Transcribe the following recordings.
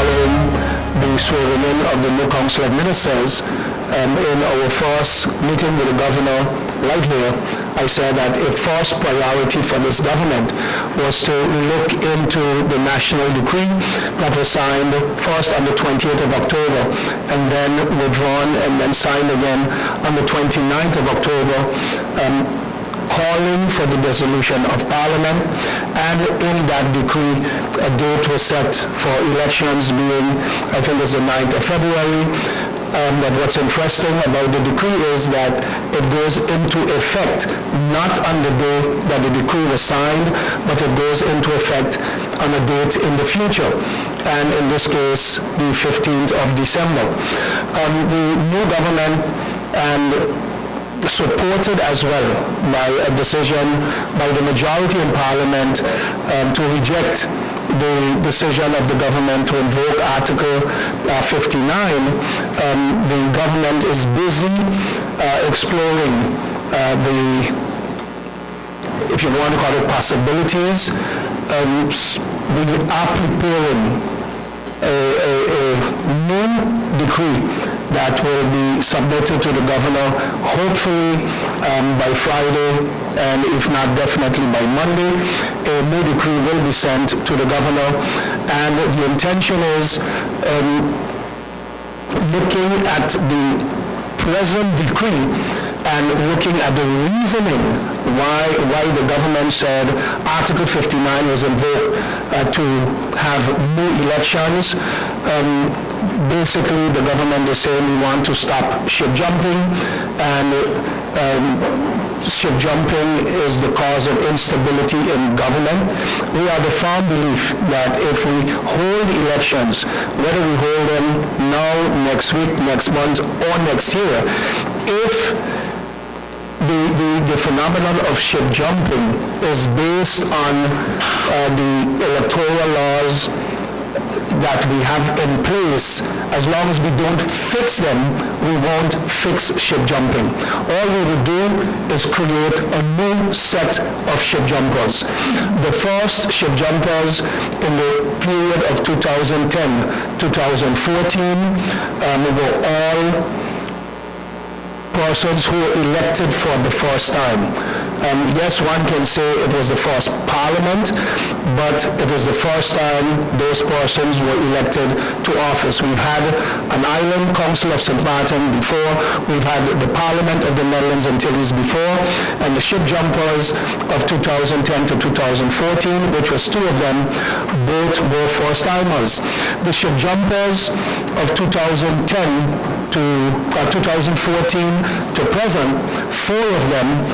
following the swearing-in of the new Council of Ministers. In our first meeting with the governor right here, I said that a first priority for this government was to look into the national decree that was signed first on the 28th of October and then withdrawn and then signed again on the 29th of October, calling for the dissolution of Parliament, and in that decree a date was set for elections being, I think it's the 9th of February. But what's interesting about the decree is that it goes into effect not on the day that the decree was signed, but it goes into effect on a date in the future, and in this case the 15th of December. The new government, and supported as well by a decision by the majority in Parliament to reject the decision of the government to invoke Article 59, the government is busy exploring if you want to call it possibilities. We are preparing a new decree that will be submitted to the governor, hopefully by Friday, and if not, definitely by Monday. A new decree will be sent to the governor, and the intention is looking at the present decree and looking at the reasoning why the government said Article 59 was invoked to have new elections. Basically, the government is saying we want to stop ship jumping, and ship jumping is the cause of instability in government. We are the firm belief that if we hold elections, whether we hold them now, next week, next month, or next year, if the phenomenon of ship jumping is based on the electoral laws that we have in place, as long as we don't fix them, we won't fix ship jumping. All we will do is create a new set of ship jumpers. The first ship jumpers in the period of 2010-2014 were all persons who were elected for the first time. Yes, one can say it was the first Parliament, but it is the first time those persons were elected to office. We've had an island council of St. Martin before, we've had the Parliament of the Netherlands Antilles before, and the ship jumpers of 2010 to 2014, which was two of them, both were first-timers. The ship jumpers of 2010 to 2014 to present, four of them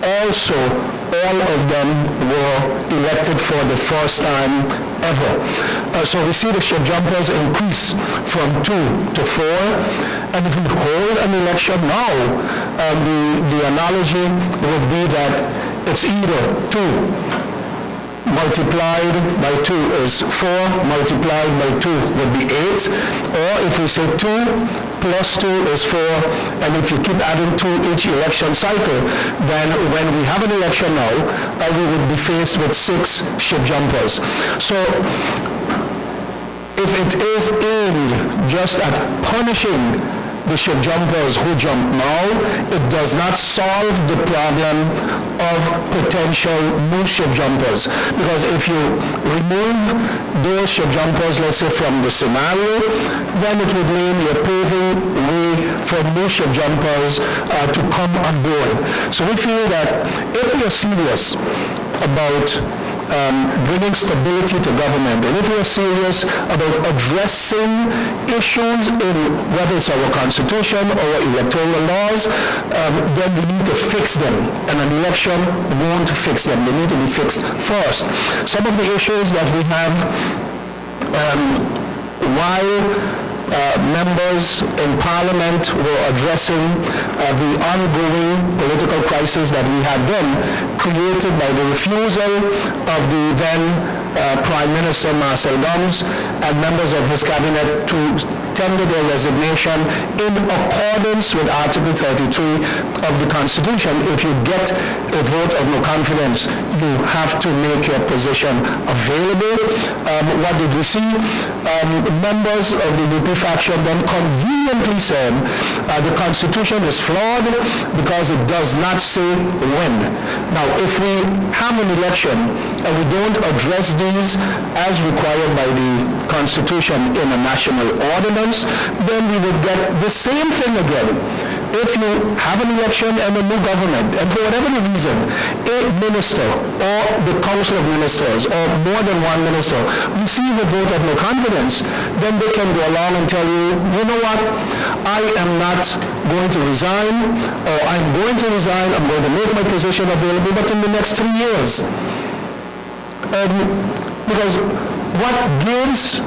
also, all of them were elected for the first time ever. So we see the ship jumpers increase from 2 to 4, and if we hold an election now, the analogy would be that it's either 2 multiplied by 2 is 4, multiplied by 2 would be 8, or if we say 2 plus 2 is 4, and if you keep adding 2 each election cycle, then when we have an election now, we would be faced with 6 ship jumpers. So if it is aimed just at punishing the ship jumpers who jump now, it does not solve the problem of potential new ship jumpers. Because if you remove those ship jumpers, let's say from the scenario, then it would mean you're paving way for new ship jumpers to come on board. So we feel that if we are serious about bringing stability to government, and if we are serious about addressing issues in whether it's our constitution or our electoral laws, then we need to fix them, and an election won't fix them. They need to be fixed first. Some of the issues that we have, while members in Parliament were addressing the ongoing political crisis that we had then, created by the refusal of the then Prime Minister Marcel Gomes and members of his cabinet to tender their resignation in accordance with Article 33 of the Constitution. If you get a vote of no confidence, you have to make your position available. What did we see? Members of the UP faction then conveniently said the Constitution is flawed because it does not say when. Now, if we have an election and we don't address these as required by the Constitution in a national ordinance, then we would get the same thing again. If you have an election and a new government, and for whatever the reason, a minister or the council of ministers or more than one minister receive a vote of no confidence, then they can go along and tell you, you know what, I am not going to resign, or I'm going to resign, I'm going to make my position available, but in the next 3 years. Because what gives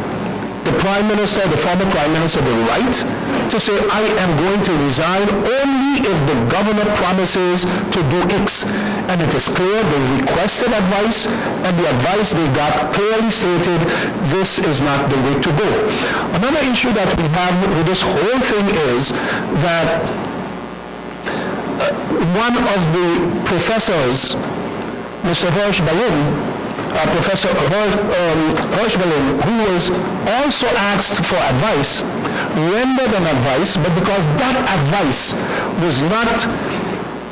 the Prime Minister, the former Prime Minister, the right to say, I am going to resign only if the governor promises to do X. And it is clear they requested advice, and the advice they got clearly stated, this is not the way to go. Another issue that we have with this whole thing is that one of the professors, Mr. Professor Hirschberlin, who was also asked for advice, rendered an advice, but because that advice was not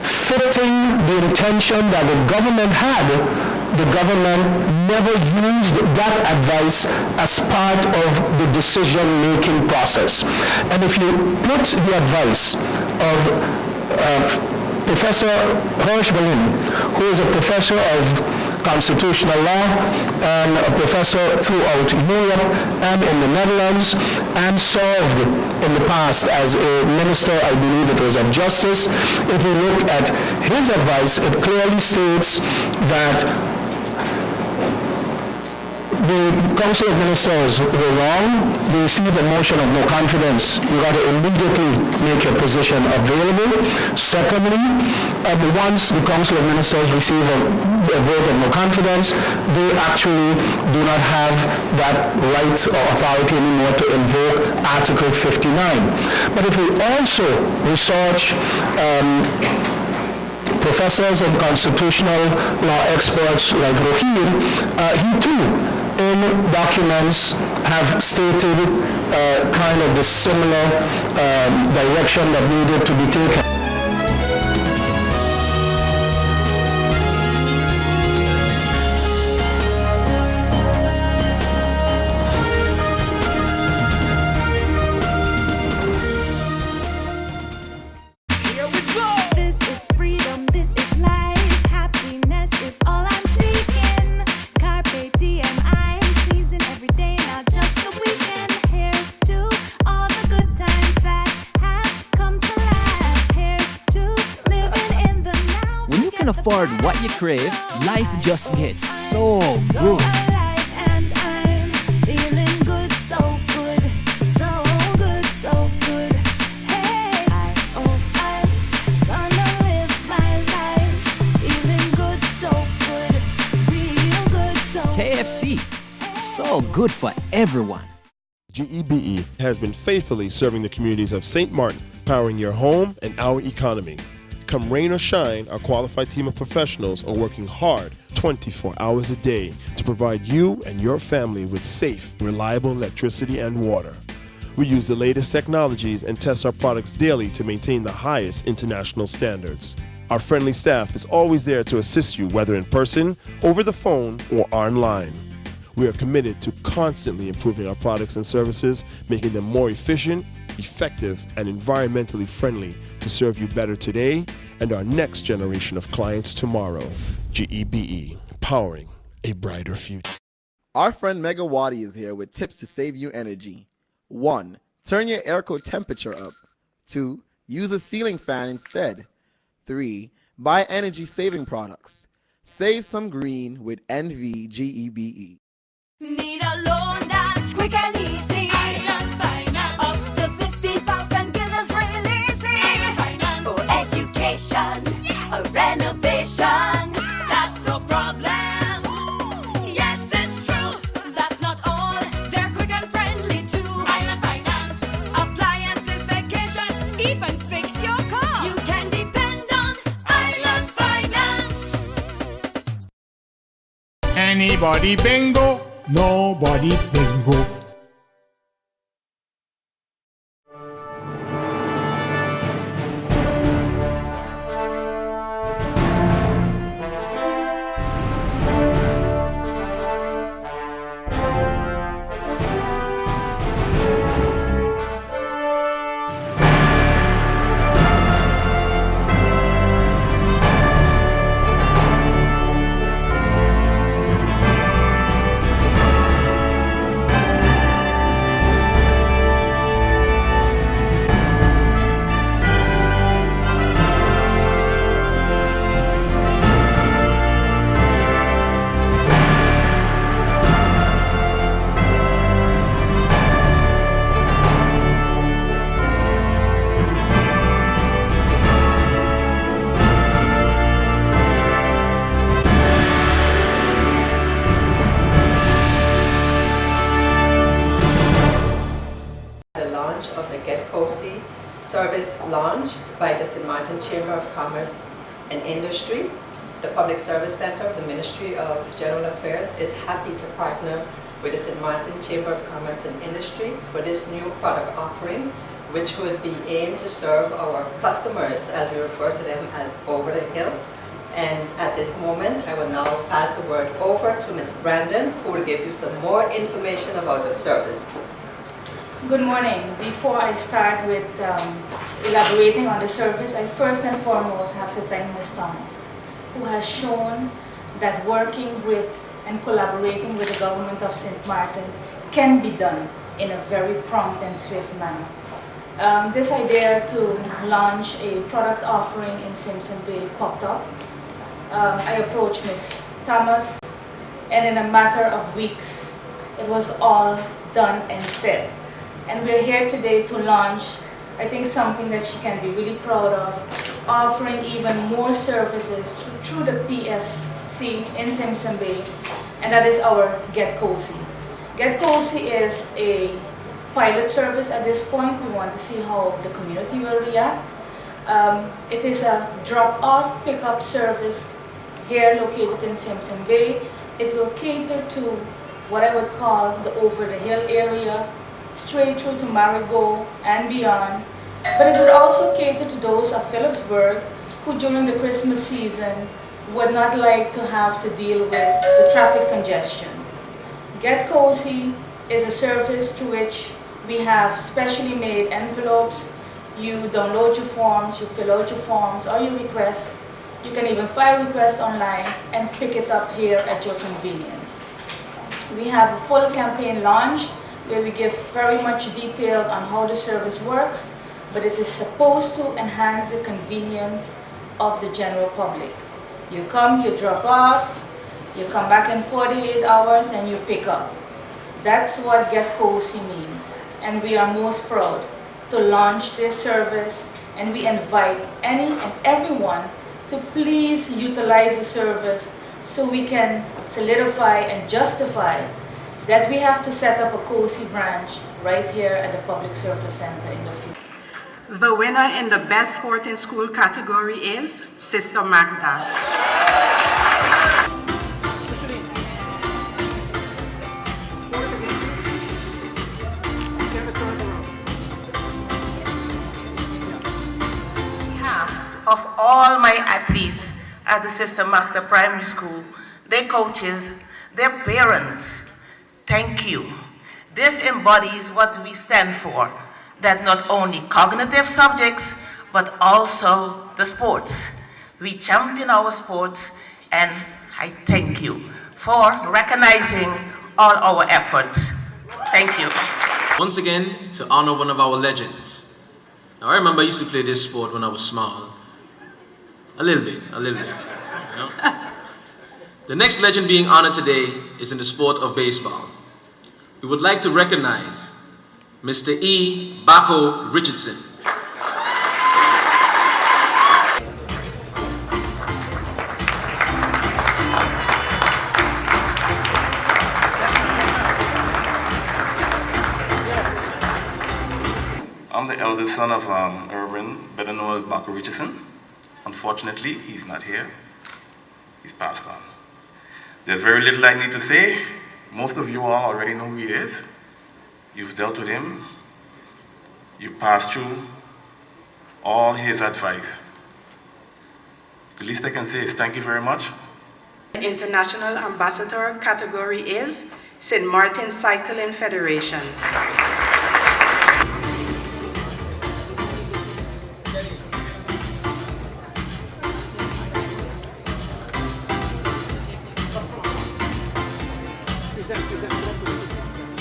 fitting the intention that the government had, the government never used that advice as part of the decision-making process. And if you put the advice of Professor Hirschberlin, who is a professor of constitutional law and a professor throughout Europe and in the Netherlands, and served in the past as a minister, I believe it was of justice. If we look at his advice, it clearly states that the Council of Ministers were wrong. They received a motion of no confidence. You got to immediately make your position available. Secondly, once the Council of Ministers receive a vote of no confidence, they actually do not have that right or authority anymore to invoke Article 59. But if we also research professors and constitutional law experts like Rohir, he too in documents have stated kind of the similar direction that needed to be taken. Afford what you crave, life just gets so good. KFC, so good for everyone. GEBE has been faithfully serving the communities of St. Martin, powering your home and our economy. Come rain or shine, our qualified team of professionals are working hard 24 hours a day to provide you and your family with safe, reliable electricity and water. We use the latest technologies and test our products daily to maintain the highest international standards. Our friendly staff is always there to assist you, whether in person, over the phone, or online. We are committed to constantly improving our products and services, making them more efficient, effective, and environmentally friendly to serve you better today and our next generation of clients tomorrow. GEBE, powering a brighter future. Our friend Megawati is here with tips to save you energy. 1. Turn your airco temperature up. 2. Use a ceiling fan instead. 3. Buy energy-saving products. Save some green with NVGEBE. Need a loan that's quick and easy. Island Finance. Up to 50,000 guineas real easy. Island Finance. For education, a renovation. That's no problem. Yes, it's true. That's not all. They're quick and friendly too. Island Finance. Appliances, vacations, even fix your car. You can depend on Island Finance. Anybody bingo? Nobody bingo. Service launch by the St. Martin Chamber of Commerce and Industry. The Public Service Center of the Ministry of General Affairs is happy to partner with the St. Martin Chamber of Commerce and Industry for this new product offering, which would be aimed to serve our customers, as we refer to them as over the hill. And at this moment, I will now pass the word over to Ms. Brandon, who will give you some more information about the service. Good morning. Before I start with elaborating on the service, I first and foremost have to thank Ms. Thomas, who has shown that working with and collaborating with the government of St. Martin can be done in a very prompt and swift manner. This idea to launch a product offering in Simpson Bay popped up. I approached Ms. Thomas, and in a matter of weeks, it was all done and said. And we're here today to launch, I think, something that she can be really proud of, offering even more services through the PSC in Simpson Bay, and that is our Get Cozy. Get Cozy is a pilot service at this point. We want to see how the community will react. It is a drop-off pickup service here located in Simpson Bay. It will cater to what I would call the over-the-hill area, straight through to Marigot and beyond, but it would also cater to those of Phillipsburg who during the Christmas season would not like to have to deal with the traffic congestion. Get Cozy is a service through which we have specially made envelopes. You download your forms, you fill out your forms or your requests. You can even file requests online and pick it up here at your convenience. We have a full campaign launched where we give very much detail on how the service works, but it is supposed to enhance the convenience of the general public. You come, you drop off, you come back in 48 hours and you pick up. That's what Get Cozy means, and we are most proud to launch this service, and we invite any and everyone to please utilize the service so we can solidify and justify that we have to set up a Cozy branch right here at the Public Service Center in the future. The winner in the Best Sport in School category is Sister Magda. On behalf of all my athletes at the Sister Magda Primary School, their coaches, their parents, thank you. This embodies what we stand for, that not only cognitive subjects, but also the sports. We champion our sports, and I thank you for recognizing all our efforts. Thank you. Once again, to honor one of our legends. Now, I remember I used to play this sport when I was small. A little bit, you know? The next legend being honored today is in the sport of baseball. We would like to recognize Mr. E. Bako Richardson. I'm the eldest son of Irvin, better known as Bako Richardson. Unfortunately, he's not here. He's passed on. There's very little I need to say. Most of you all already know who he is. You've dealt with him. You've passed through all his advice. The least I can say is thank you very much. The International Ambassador category is St. Martin Cycling Federation.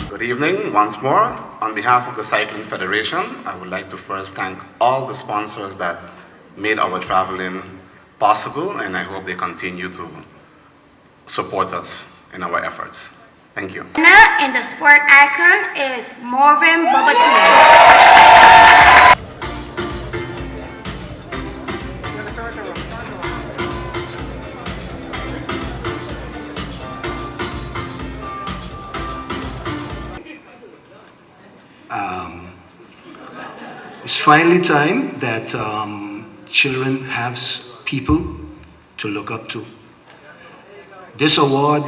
Good evening once more. On behalf of the Cycling Federation, I would like to first thank all the sponsors that made our traveling possible, and I hope they continue to support us in our efforts. Thank you. Winner in the sport icon is Marvin Bobatin. It's finally time that children have people to look up to. This award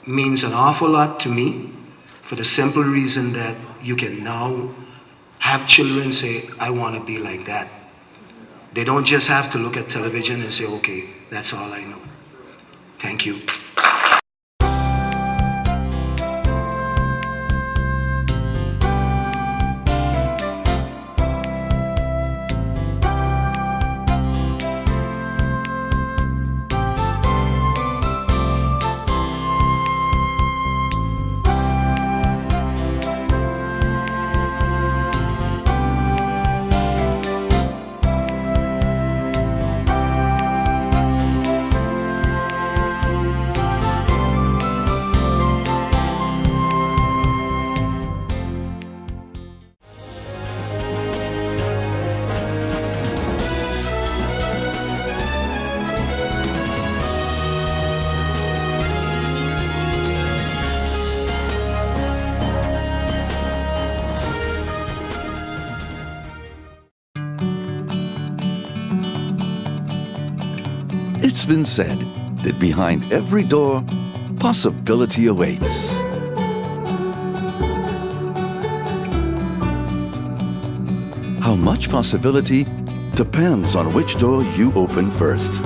means an awful lot to me for the simple reason that you can now have children say, I want to be like that. They don't just have to look at television and say, okay, that's all I know. Thank you. It's been said that behind every door, possibility awaits. How much possibility depends on which door you open first.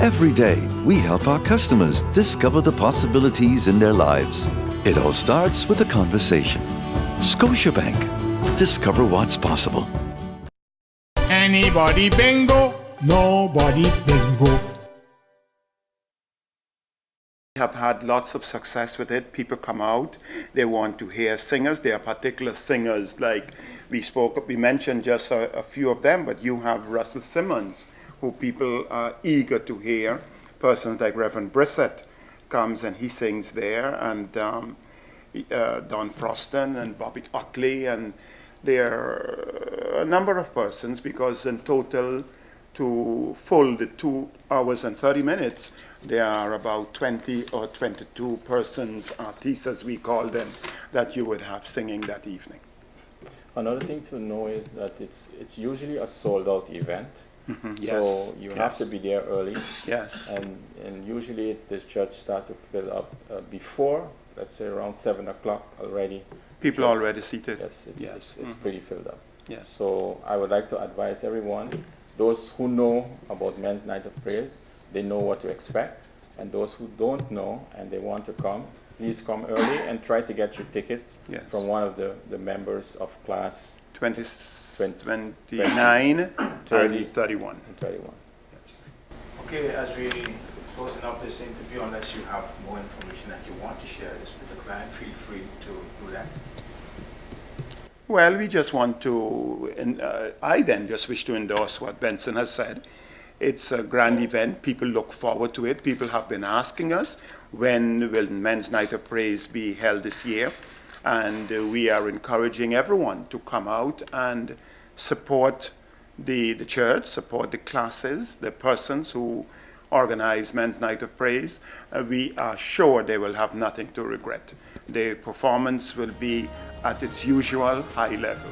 Every day, we help our customers discover the possibilities in their lives. It all starts with a conversation. Scotiabank. Discover what's possible. Anybody bingo? Nobody bingo. We have had lots of success with it. People come out, they want to hear singers. There are particular singers, like we mentioned just a few of them, but you have Russell Simmons, who people are eager to hear. Persons like Reverend Brissett comes and he sings there, and Don Froston and Bobby Utley, and there are a number of persons, because in total, to full the 2 hours and 30 minutes, there are about 20 or 22 persons, artistes as we call them, that you would have singing that evening. Another thing to know is that it's usually a sold-out event, Mm-hmm. so Yes. you have to be there early. Yes. And usually the church starts to fill up before, let's say around 7 o'clock already. People are already seated. Yes, it's Mm-hmm. pretty filled up. Yes. So I would like to advise everyone, those who know about Men's Night of Praise, they know what to expect. And those who don't know and they want to come, please come early and try to get your ticket from one of the members of class 29 30, and 31. And 31. Okay, as we closing up this interview, unless you have more information that you want to share with the client, feel free to do that. Well, we just want to, I then just wish to endorse what Benson has said. It's a grand event. People look forward to it. People have been asking us, when will Men's Night of Praise be held this year? And we are encouraging everyone to come out and support the church, support the classes, the persons who organize Men's Night of Praise. We are sure they will have nothing to regret. The performance will be at its usual high level.